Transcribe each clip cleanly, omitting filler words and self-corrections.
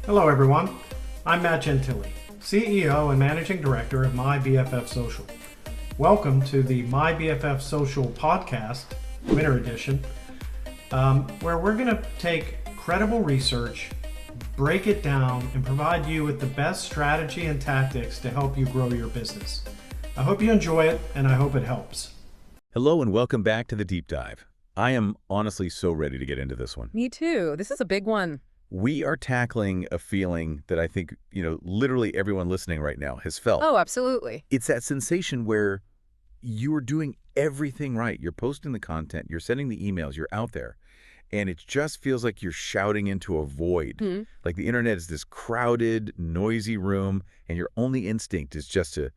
Hello, everyone. I'm Matt Gentili, CEO and Managing Director of MyBFF Social. Welcome to the MyBFF Social podcast, Winter Edition, where we're going to take credible research, break it down, and provide you with the best strategy and tactics to help you grow your business. I hope you enjoy it, and I hope it helps. Hello and welcome back to the Deep Dive. I am honestly so ready to get into this one. Me too. This is a big one. We are tackling a feeling that I think, literally everyone listening right now has felt. Oh, absolutely. It's that sensation where you are doing everything right. You're posting the content, you're sending the emails, you're out there, and it just feels like you're shouting into a void. Mm-hmm. Like the internet is this crowded, noisy room, and your only instinct is just to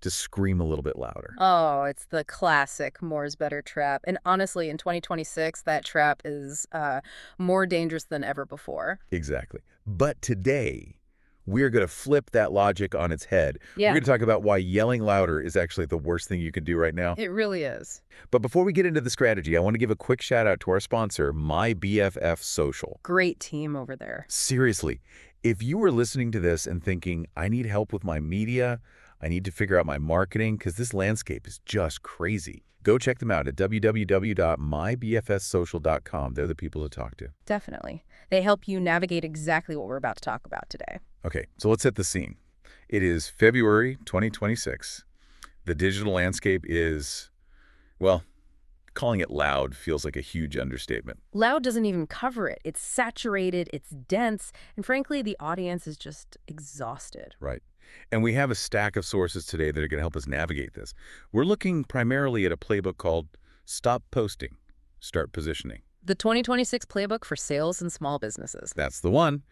scream a little bit louder. Oh, it's the classic more is better trap. And honestly, in 2026, that trap is more dangerous than ever before. Exactly. But today, we're going to flip that logic on its head. Yeah. We're going to talk about why yelling louder is actually the worst thing you can do right now. It really is. But before we get into the strategy, I want to give a quick shout out to our sponsor, MyBFF Social. Great team over there. Seriously, if you were listening to this and thinking, I need help with my media, I need to figure out my marketing because this landscape is just crazy, go check them out at www.mybfssocial.com. They're the people to talk to. Definitely. They help you navigate exactly what we're about to talk about today. Okay, so let's set the scene. It is February 2026. The digital landscape is, well, calling it loud feels like a huge understatement. Loud doesn't even cover it. It's saturated, it's dense, and frankly, the audience is just exhausted. Right. And we have a stack of sources today that are going to help us navigate this. We're looking primarily at a playbook called Stop Posting, Start Positioning. The 2026 playbook for sales and small businesses. That's the one.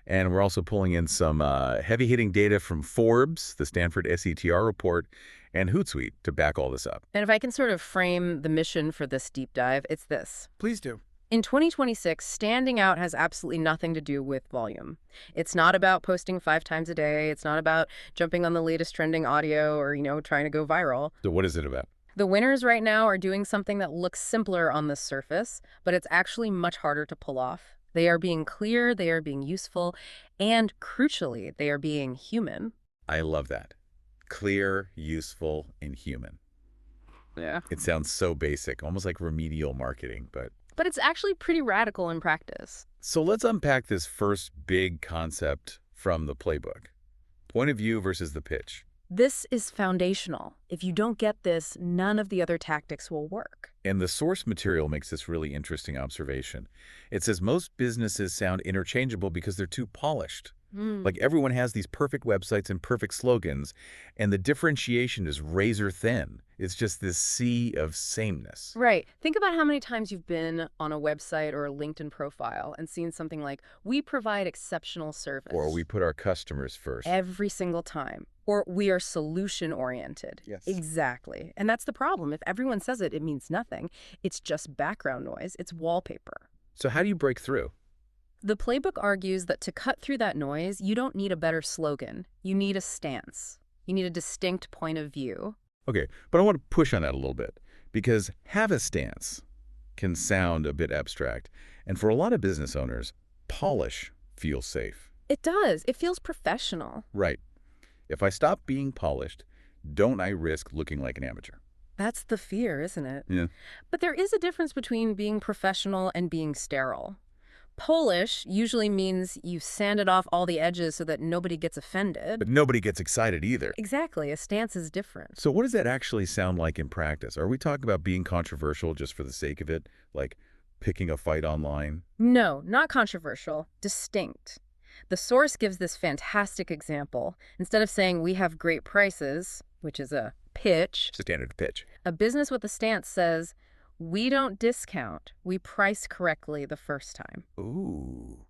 And we're also pulling in some heavy-hitting data from Forbes, the Stanford SETR report, and Hootsuite to back all this up. And if I can sort of frame the mission for this deep dive, it's this. Please do. In 2026, standing out has absolutely nothing to do with volume. It's not about posting 5 times a day. It's not about jumping on the latest trending audio or, trying to go viral. So what is it about? The winners right now are doing something that looks simpler on the surface, but it's actually much harder to pull off. They are being clear, they are being useful, and crucially, they are being human. I love that. Clear, useful, and human. Yeah. It sounds so basic, almost like remedial marketing, but it's actually pretty radical in practice. So let's unpack this first big concept from the playbook. Point of view versus the pitch. This is foundational. If you don't get this, none of the other tactics will work. And the source material makes this really interesting observation. It says most businesses sound interchangeable because they're too polished. Like everyone has these perfect websites and perfect slogans, and the differentiation is razor thin. It's just this sea of sameness. Right. Think about how many times you've been on a website or a LinkedIn profile and seen something like, we provide exceptional service. Or we put our customers first. Every single time. Or we are solution-oriented. Yes. Exactly. And that's the problem. If everyone says it, it means nothing. It's just background noise. It's wallpaper. So how do you break through? The playbook argues that to cut through that noise, you don't need a better slogan. You need a stance. You need a distinct point of view. Okay, but I want to push on that a little bit because have a stance can sound a bit abstract. And for a lot of business owners, polish feels safe. It does. It feels professional. Right. If I stop being polished, don't I risk looking like an amateur? That's the fear, isn't it? Yeah. But there is a difference between being professional and being sterile. Polish usually means you sanded off all the edges so that nobody gets offended. But nobody gets excited either. Exactly. A stance is different. So what does that actually sound like in practice? Are we talking about being controversial just for the sake of it, like picking a fight online? No, not controversial. Distinct. The source gives this fantastic example. Instead of saying we have great prices, which is a pitch, It's a standard pitch. a business with a stance says, we don't discount. We price correctly the first time. Ooh.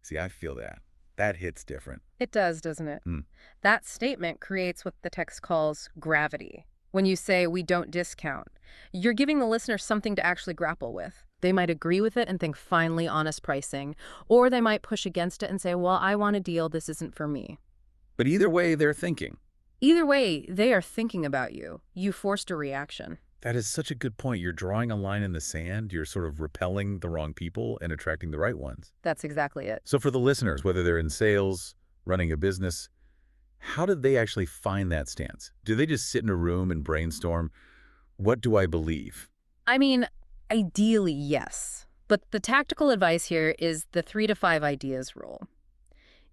See, I feel that. That hits different. It does, doesn't it? Mm. That statement creates what the text calls gravity. When you say we don't discount, you're giving the listener something to actually grapple with. They might agree with it and think finally honest pricing, or they might push against it and say, well, I want a deal, this isn't for me. But either way, they're thinking. Either way, they are thinking about you. You forced a reaction. That is such a good point. You're drawing a line in the sand. You're sort of repelling the wrong people and attracting the right ones. That's exactly it. So for the listeners, whether they're in sales, running a business, how did they actually find that stance? Do they just sit in a room and brainstorm, what do I believe? I mean, ideally, yes. But the tactical advice here is the 3 to 5 ideas rule.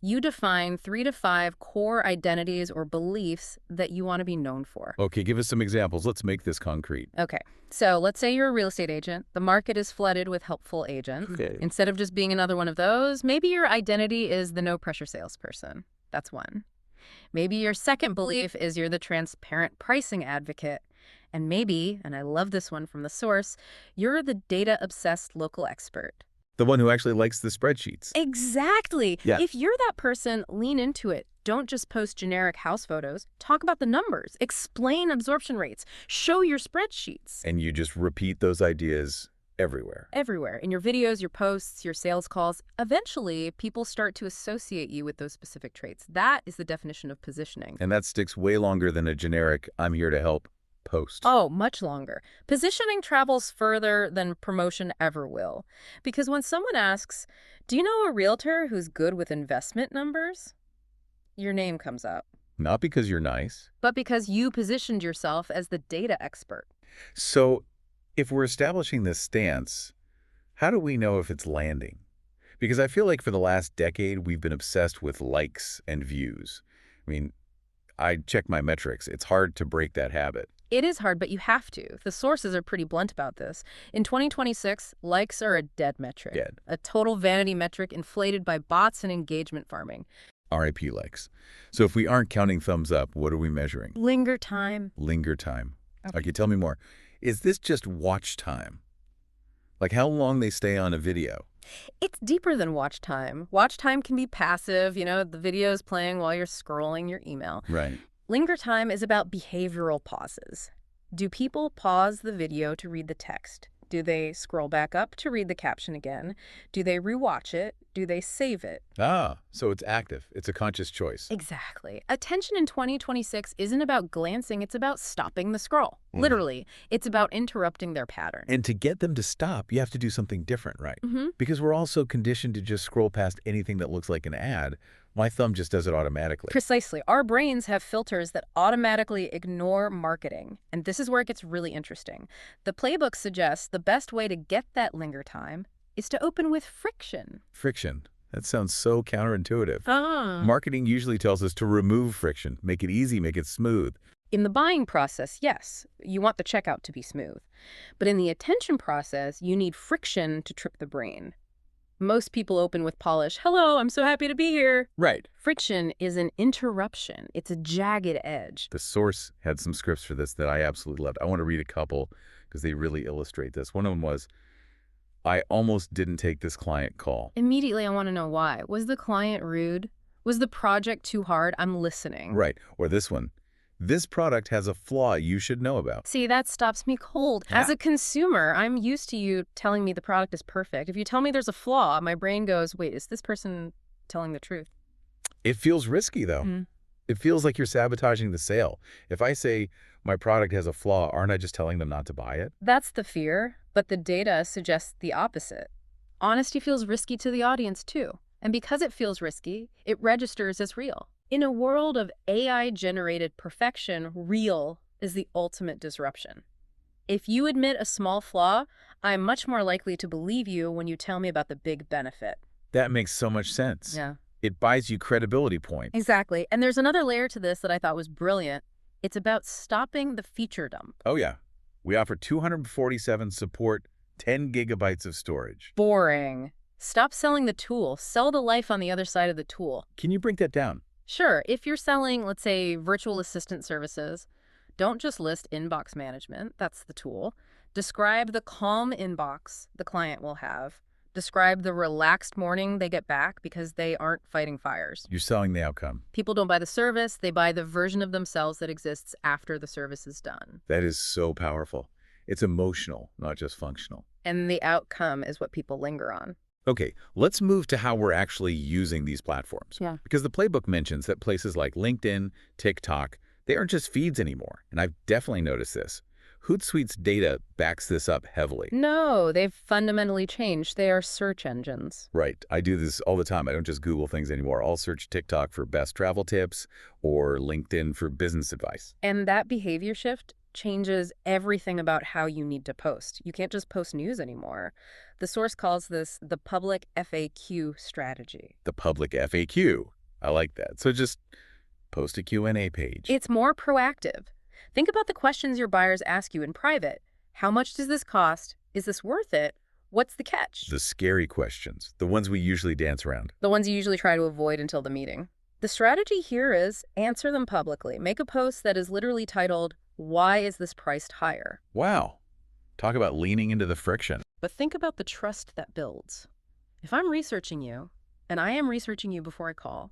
You define 3 to 5 core identities or beliefs that you want to be known for. Okay, give us some examples. Let's make this concrete. Okay, so let's say you're a real estate agent. The market is flooded with helpful agents. Okay. Instead of just being another one of those, maybe your identity is the no-pressure salesperson. That's one. Maybe your second belief is you're the transparent pricing advocate. And maybe, and I love this one from the source, you're the data-obsessed local expert. The one who actually likes the spreadsheets. Exactly. Yeah. If you're that person, lean into it. Don't just post generic house photos. Talk about the numbers. Explain absorption rates. Show your spreadsheets. And you just repeat those ideas everywhere. Everywhere. In your videos, your posts, your sales calls. Eventually, people start to associate you with those specific traits. That is the definition of positioning. And that sticks way longer than a generic, I'm here to help post. Oh, much longer. Positioning travels further than promotion ever will. Because when someone asks, do you know a realtor who's good with investment numbers? Your name comes up. Not because you're nice. But because you positioned yourself as the data expert. So if we're establishing this stance, how do we know if it's landing? Because I feel like for the last decade, we've been obsessed with likes and views. I mean, I check my metrics. It's hard to break that habit. It is hard, but you have to. The sources are pretty blunt about this. In 2026, likes are a dead metric. Dead. A total vanity metric inflated by bots and engagement farming. RIP likes. So if we aren't counting thumbs up, what are we measuring? Linger time. Linger time. Okay, tell me more. Is this just watch time? Like how long they stay on a video? It's deeper than watch time. Watch time can be passive, the video's playing while you're scrolling your email. Right. Linger time is about behavioral pauses. Do people pause the video to read the text? Do they scroll back up to read the caption again? Do they rewatch it? Do they save it? Ah, so it's active. It's a conscious choice. Exactly. Attention in 2026 isn't about glancing, it's about stopping the scroll. Literally, it's about interrupting their pattern. And to get them to stop, you have to do something different, right? Mm-hmm. Because we're also conditioned to just scroll past anything that looks like an ad. My thumb just does it automatically. Precisely. Our brains have filters that automatically ignore marketing. And this is where it gets really interesting. The playbook suggests the best way to get that linger time is to open with friction. Friction. That sounds so counterintuitive. Ah. Marketing usually tells us to remove friction, make it easy, make it smooth. In the buying process, yes, you want the checkout to be smooth. But in the attention process, you need friction to trip the brain. Most people open with polish, hello, I'm so happy to be here. Right. Friction is an interruption. It's a jagged edge. The source had some scripts for this that I absolutely loved. I want to read a couple because they really illustrate this. One of them was, I almost didn't take this client call. Immediately, I want to know why. Was the client rude? Was the project too hard? I'm listening. Right. Or this one, this product has a flaw you should know about. See, that stops me cold. Yeah. As a consumer, I'm used to you telling me the product is perfect. If you tell me there's a flaw, my brain goes, wait, is this person telling the truth? It feels risky, though. Mm-hmm. It feels like you're sabotaging the sale. If I say my product has a flaw, aren't I just telling them not to buy it? That's the fear, but the data suggests the opposite. Honesty feels risky to the audience, too. And because it feels risky, it registers as real. In a world of AI-generated perfection, real is the ultimate disruption. If you admit a small flaw, I'm much more likely to believe you when you tell me about the big benefit. That makes so much sense. Yeah. It buys you credibility points. Exactly. And there's another layer to this that I thought was brilliant. It's about stopping the feature dump. Oh, yeah. We offer 247 support, 10 gigabytes of storage. Boring. Stop selling the tool. Sell the life on the other side of the tool. Can you break that down? Sure, if you're selling, let's say, virtual assistant services, don't just list inbox management. That's the tool. Describe the calm inbox the client will have. Describe the relaxed morning they get back because they aren't fighting fires. You're selling the outcome. People don't buy the service, they buy the version of themselves that exists after the service is done. That is so powerful. It's emotional, not just functional. And the outcome is what people linger on. Okay, let's move to how we're actually using these platforms. Yeah. Because the playbook mentions that places like LinkedIn, TikTok, they aren't just feeds anymore. And I've definitely noticed this. Hootsuite's data backs this up heavily. No, they've fundamentally changed. They are search engines. Right. I do this all the time. I don't just Google things anymore. I'll search TikTok for best travel tips or LinkedIn for business advice. And that behavior shift changes everything about how you need to post. You can't just post news anymore. The source calls this the public FAQ strategy. The public FAQ. I like that. So just post a Q&A page. It's more proactive. Think about the questions your buyers ask you in private. How much does this cost? Is this worth it? What's the catch? The scary questions, the ones we usually dance around. The ones you usually try to avoid until the meeting. The strategy here is answer them publicly. Make a post that is literally titled, "Why is this priced higher?" Wow. Talk about leaning into the friction. But think about the trust that builds. If I'm researching you, and I am researching you before I call,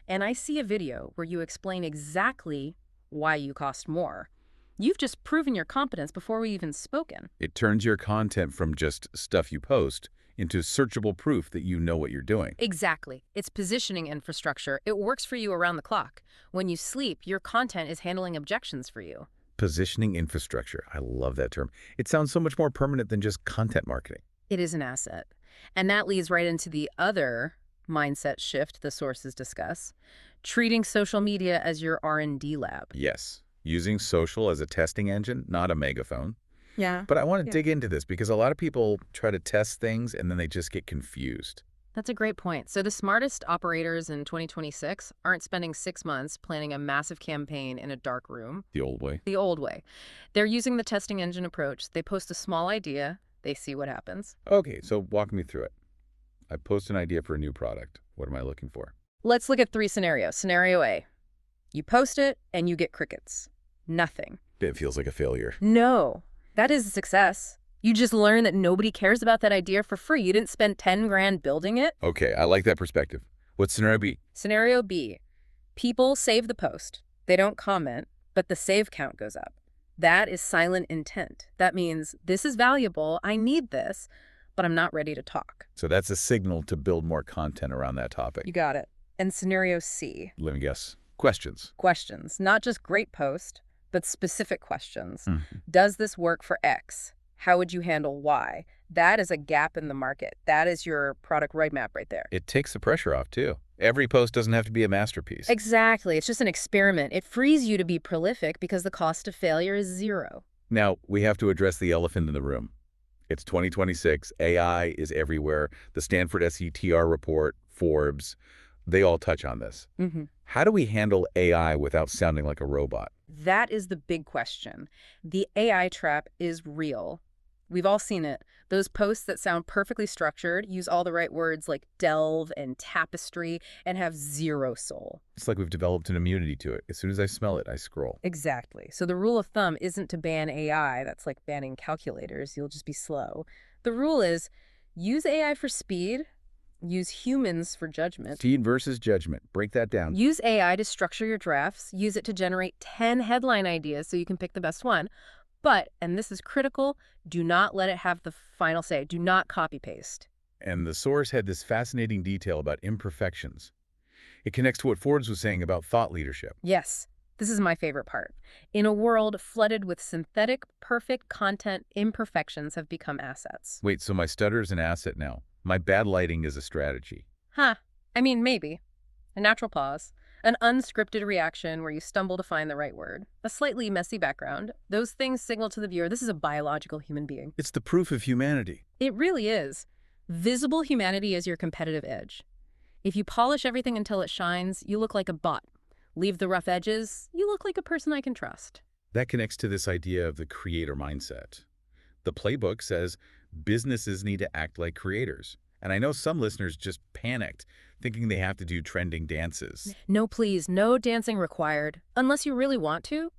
and I see a video where you explain exactly why you cost more, you've just proven your competence before we even spoken. It turns your content from just stuff you post into searchable proof that you know what you're doing. Exactly. It's positioning infrastructure. It works for you around the clock. When you sleep, your content is handling objections for you. Positioning infrastructure. I love that term. It sounds so much more permanent than just content marketing. It is an asset. And that leads right into the other mindset shift the sources discuss, treating social media as your R&D lab. Yes. Using social as a testing engine, not a megaphone. Yeah. But I want to dig into this because a lot of people try to test things and then they just get confused. That's a great point. So the smartest operators in 2026 aren't spending 6 months planning a massive campaign in a dark room. The old way. The old way. They're using the testing engine approach. They post a small idea. They see what happens. Okay, so walk me through it. I post an idea for a new product. What am I looking for? Let's look at 3 scenarios. Scenario A. You post it and you get crickets. Nothing. It feels like a failure. No, that is a success. You just learn that nobody cares about that idea for free. You didn't spend 10 grand building it. Okay, I like that perspective. What's scenario B? Scenario B. People save the post. They don't comment, but the save count goes up. That is silent intent. That means this is valuable. I need this, but I'm not ready to talk. So that's a signal to build more content around that topic. You got it. And scenario C. Let me guess. Questions. Questions. Not just great post, but specific questions. Mm-hmm. Does this work for X? How would you handle Y? That is a gap in the market. That is your product roadmap right there. It takes the pressure off, too. Every post doesn't have to be a masterpiece. Exactly. It's just an experiment. It frees you to be prolific because the cost of failure is 0. Now, we have to address the elephant in the room. It's 2026. AI is everywhere. The Stanford SETR report, Forbes, they all touch on this. Mm-hmm. How do we handle AI without sounding like a robot? That is the big question. The AI trap is real. We've all seen it. Those posts that sound perfectly structured, use all the right words like delve and tapestry, and have 0 soul. It's like we've developed an immunity to it. As soon as I smell it, I scroll. Exactly. So the rule of thumb isn't to ban AI. That's like banning calculators. You'll just be slow. The rule is use AI for speed, use humans for judgment. Speed versus judgment. Break that down. Use AI to structure your drafts. Use it to generate 10 headline ideas so you can pick the best one. But, and this is critical, do not let it have the final say. Do not copy-paste. And the source had this fascinating detail about imperfections. It connects to what Forbes was saying about thought leadership. Yes, this is my favorite part. In a world flooded with synthetic, perfect content, imperfections have become assets. Wait, so my stutter's an asset now. My bad lighting is a strategy. Huh. I mean, maybe. A natural pause. An unscripted reaction where you stumble to find the right word. A slightly messy background. Those things signal to the viewer this is a biological human being. It's the proof of humanity. It really is. Visible humanity is your competitive edge. If you polish everything until it shines, you look like a bot. Leave the rough edges, you look like a person I can trust. That connects to this idea of the creator mindset. The playbook says businesses need to act like creators. And I know some listeners just panicked, thinking they have to do trending dances. No, please, no dancing required. Unless you really want to.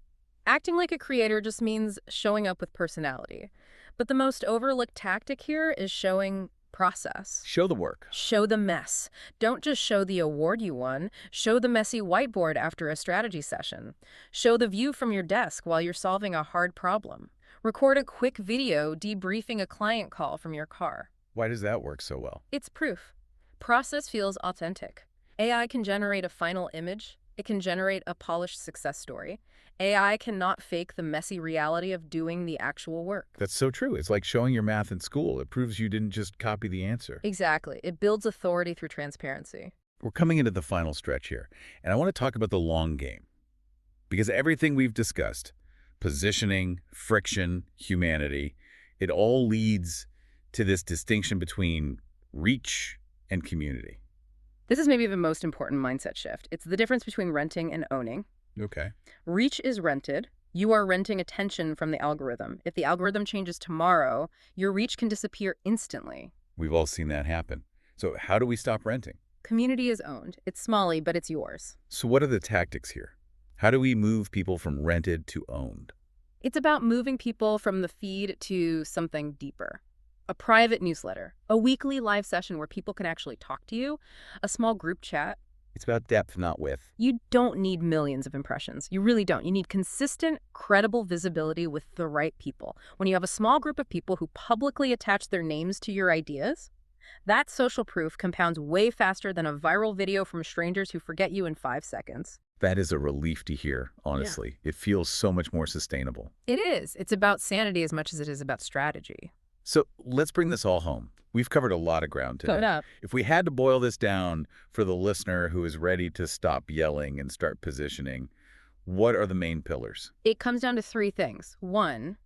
Acting like a creator just means showing up with personality. But the most overlooked tactic here is showing process. Show the work. Show the mess. Don't just show the award you won. Show the messy whiteboard after a strategy session. Show the view from your desk while you're solving a hard problem. Record a quick video debriefing a client call from your car. Why does that work so well? It's proof. Process feels authentic. AI can generate a final image, It can generate a polished success story. AI cannot fake the messy reality of doing the actual work. That's so true. It's like showing your math in school. It proves you didn't just copy the answer. Exactly. It builds authority through transparency. We're coming into the final stretch here, and I want to talk about the long game. Because everything we've discussed, positioning, friction, humanity, it all leads to this distinction between reach and community. This is maybe the most important mindset shift. It's the difference between renting and owning. Okay. Reach is rented. You are renting attention from the algorithm. If the algorithm changes tomorrow, your reach can disappear instantly. We've all seen that happen. So how do we stop renting? Community is owned. It's smally, but it's yours. So what are the tactics here? How do we move people from rented to owned? It's about moving people from the feed to something deeper. A private newsletter, a weekly live session where people can actually talk to you, a small group chat. It's about depth, not width. You don't need millions of impressions. You really don't. You need consistent, credible visibility with the right people. When you have a small group of people who publicly attach their names to your ideas, that social proof compounds way faster than a viral video from strangers who forget you in 5 seconds. That is a relief to hear, honestly. Yeah. It feels so much more sustainable. It is. It's about sanity as much as it is about strategy. So let's bring this all home. We've covered a lot of ground today. Coming up. If we had to boil this down for the listener who is ready to stop yelling and start positioning, what are the main pillars? It comes down to 3 things. 1,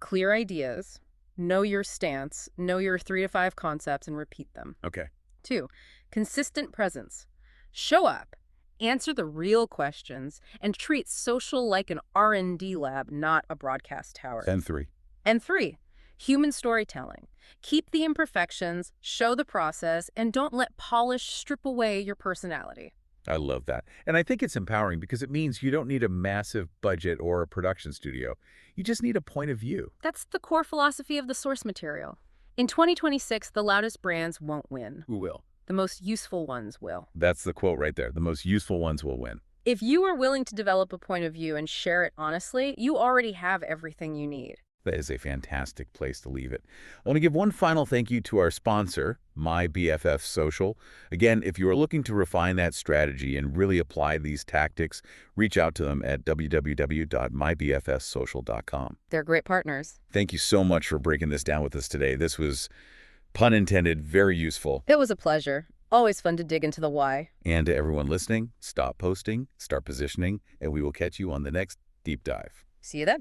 clear ideas. Know your stance. Know your 3 to 5 concepts and repeat them. Okay. 2, consistent presence. Show up. Answer the real questions and treat social like an R&D lab, not a broadcast tower. And 3. And 3, human storytelling. Keep the imperfections, show the process, and don't let polish strip away your personality. I love that. And I think it's empowering because it means you don't need a massive budget or a production studio. You just need a point of view. That's the core philosophy of the source material. In 2026, the loudest brands won't win. Who will? The most useful ones will. That's the quote right there. The most useful ones will win. If you are willing to develop a point of view and share it honestly, you already have everything you need. That is a fantastic place to leave it. I want to give one final thank you to our sponsor, My BFF Social. Again, if you are looking to refine that strategy and really apply these tactics, reach out to them at www.mybffsocial.com. They're great partners. Thank you so much for breaking this down with us today. This was, pun intended, very useful. It was a pleasure. Always fun to dig into the why. And to everyone listening, stop posting, start positioning, and we will catch you on the next deep dive. See you then.